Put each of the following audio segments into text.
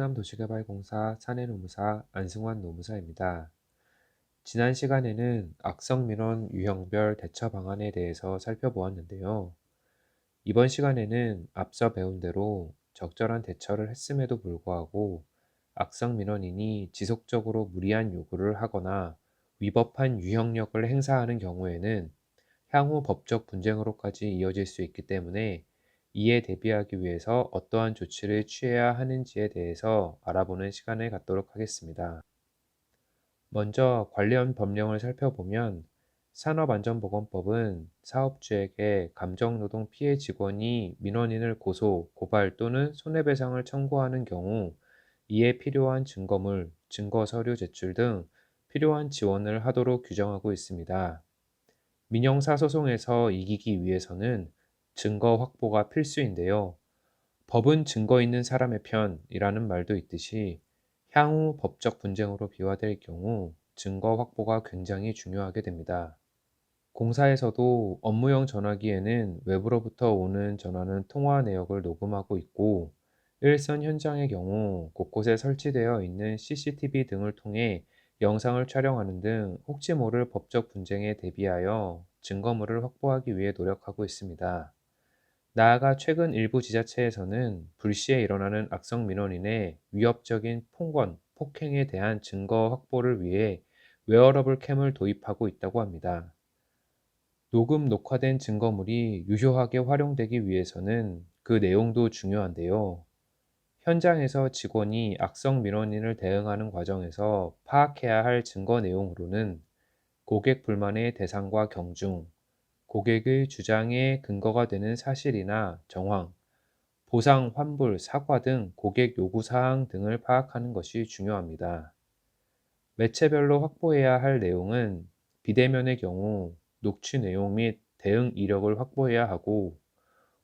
충남도시개발공사 사내노무사 안승환 노무사입니다. 지난 시간에는 악성민원 유형별 대처 방안에 대해서 살펴보았는데요. 이번 시간에는 앞서 배운 대로 적절한 대처를 했음에도 불구하고 악성민원인이 지속적으로 무리한 요구를 하거나 위법한 유형력을 행사하는 경우에는 향후 법적 분쟁으로까지 이어질 수 있기 때문에 이에 대비하기 위해서 어떠한 조치를 취해야 하는지에 대해서 알아보는 시간을 갖도록 하겠습니다. 먼저 관련 법령을 살펴보면 산업안전보건법은 사업주에게 감정노동 피해 직원이 민원인을 고소, 고발 또는 손해배상을 청구하는 경우 이에 필요한 증거물, 증거서류 제출 등 필요한 지원을 하도록 규정하고 있습니다. 민형사소송에서 이기기 위해서는 증거 확보가 필수인데요. 법은 증거 있는 사람의 편이라는 말도 있듯이 향후 법적 분쟁으로 비화될 경우 증거 확보가 굉장히 중요하게 됩니다. 공사에서도 업무용 전화기에는 외부로부터 오는 전화는 통화 내역을 녹음하고 있고, 일선 현장의 경우 곳곳에 설치되어 있는 CCTV 등을 통해 영상을 촬영하는 등 혹시 모를 법적 분쟁에 대비하여 증거물을 확보하기 위해 노력하고 있습니다. 나아가 최근 일부 지자체에서는 불시에 일어나는 악성 민원인의 위협적인 폭언, 폭행에 대한 증거 확보를 위해 웨어러블 캠을 도입하고 있다고 합니다. 녹음, 녹화된 증거물이 유효하게 활용되기 위해서는 그 내용도 중요한데요. 현장에서 직원이 악성 민원인을 대응하는 과정에서 파악해야 할 증거 내용으로는 고객 불만의 대상과 경중, 고객의 주장에 근거가 되는 사실이나 정황, 보상, 환불, 사과 등 고객 요구 사항 등을 파악하는 것이 중요합니다. 매체별로 확보해야 할 내용은 비대면의 경우 녹취 내용 및 대응 이력을 확보해야 하고,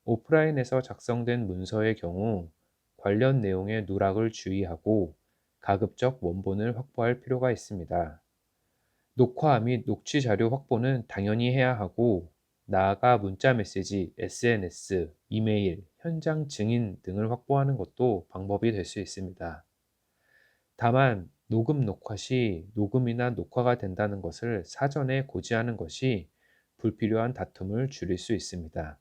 오프라인에서 작성된 문서의 경우 관련 내용의 누락을 주의하고 가급적 원본을 확보할 필요가 있습니다. 녹화 및 녹취 자료 확보는 당연히 해야 하고, 나아가 문자 메시지, SNS, 이메일, 현장 증인 등을 확보하는 것도 방법이 될 수 있습니다. 다만 녹음 녹화 시 녹음이나 녹화가 된다는 것을 사전에 고지하는 것이 불필요한 다툼을 줄일 수 있습니다.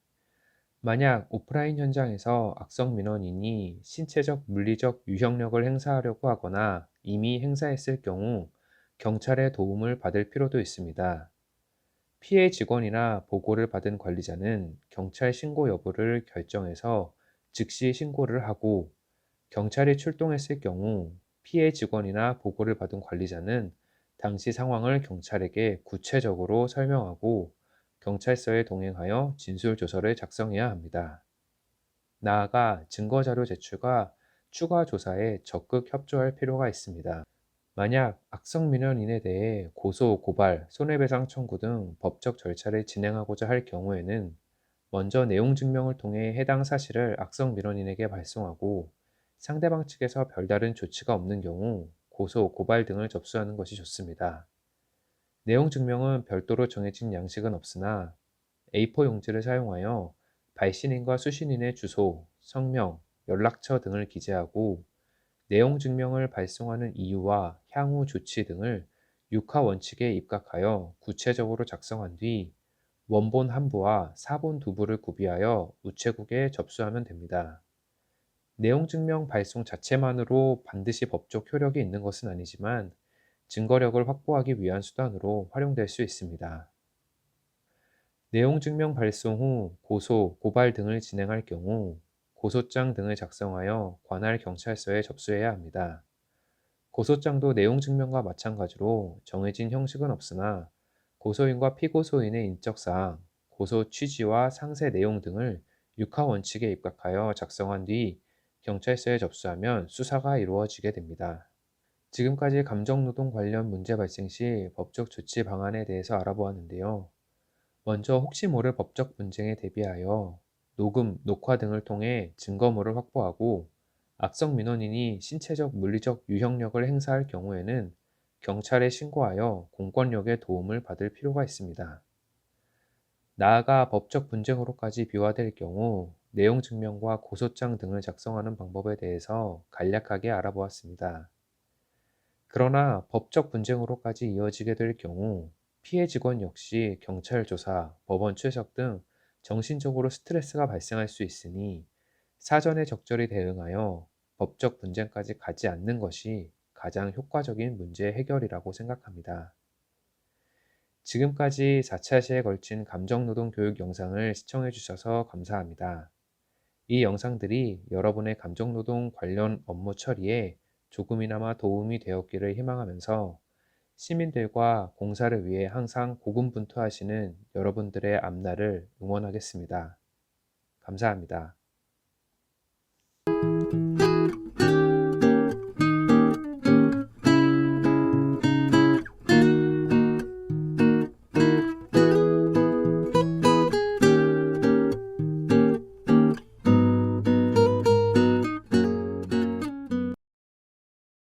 만약 오프라인 현장에서 악성 민원인이 신체적, 물리적 유형력을 행사하려고 하거나 이미 행사했을 경우 경찰의 도움을 받을 필요도 있습니다. 피해 직원이나 보고를 받은 관리자는 경찰 신고 여부를 결정해서 즉시 신고를 하고, 경찰이 출동했을 경우 피해 직원이나 보고를 받은 관리자는 당시 상황을 경찰에게 구체적으로 설명하고 경찰서에 동행하여 진술조서를 작성해야 합니다. 나아가 증거자료 제출과 추가 조사에 적극 협조할 필요가 있습니다. 만약 악성 민원인에 대해 고소, 고발, 손해배상 청구 등 법적 절차를 진행하고자 할 경우에는 먼저 내용 증명을 통해 해당 사실을 악성 민원인에게 발송하고, 상대방 측에서 별다른 조치가 없는 경우 고소, 고발 등을 접수하는 것이 좋습니다. 내용 증명은 별도로 정해진 양식은 없으나 A4 용지를 사용하여 발신인과 수신인의 주소, 성명, 연락처 등을 기재하고, 내용 증명을 발송하는 이유와 향후 조치 등을 육하 원칙에 입각하여 구체적으로 작성한 뒤 원본 한 부와 사본 두 부를 구비하여 우체국에 접수하면 됩니다. 내용 증명 발송 자체만으로 반드시 법적 효력이 있는 것은 아니지만 증거력을 확보하기 위한 수단으로 활용될 수 있습니다. 내용 증명 발송 후 고소, 고발 등을 진행할 경우 고소장 등을 작성하여 관할 경찰서에 접수해야 합니다. 고소장도 내용 증명과 마찬가지로 정해진 형식은 없으나 고소인과 피고소인의 인적사항, 고소 취지와 상세 내용 등을 육하 원칙에 입각하여 작성한 뒤 경찰서에 접수하면 수사가 이루어지게 됩니다. 지금까지 감정노동 관련 문제 발생 시 법적 조치 방안에 대해서 알아보았는데요. 먼저 혹시 모를 법적 분쟁에 대비하여 녹음, 녹화 등을 통해 증거물을 확보하고, 악성 민원인이 신체적, 물리적 유형력을 행사할 경우에는 경찰에 신고하여 공권력의 도움을 받을 필요가 있습니다. 나아가 법적 분쟁으로까지 비화될 경우 내용 증명과 고소장 등을 작성하는 방법에 대해서 간략하게 알아보았습니다. 그러나 법적 분쟁으로까지 이어지게 될 경우 피해 직원 역시 경찰 조사, 법원 출석 등 정신적으로 스트레스가 발생할 수 있으니 사전에 적절히 대응하여 법적 분쟁까지 가지 않는 것이 가장 효과적인 문제 해결이라고 생각합니다. 지금까지 4차 시에 걸친 감정노동 교육 영상을 시청해 주셔서 감사합니다. 이 영상들이 여러분의 감정노동 관련 업무 처리에 조금이나마 도움이 되었기를 희망하면서 시민들과 공사를 위해 항상 고군분투하시는 여러분들의 앞날을 응원하겠습니다. 감사합니다.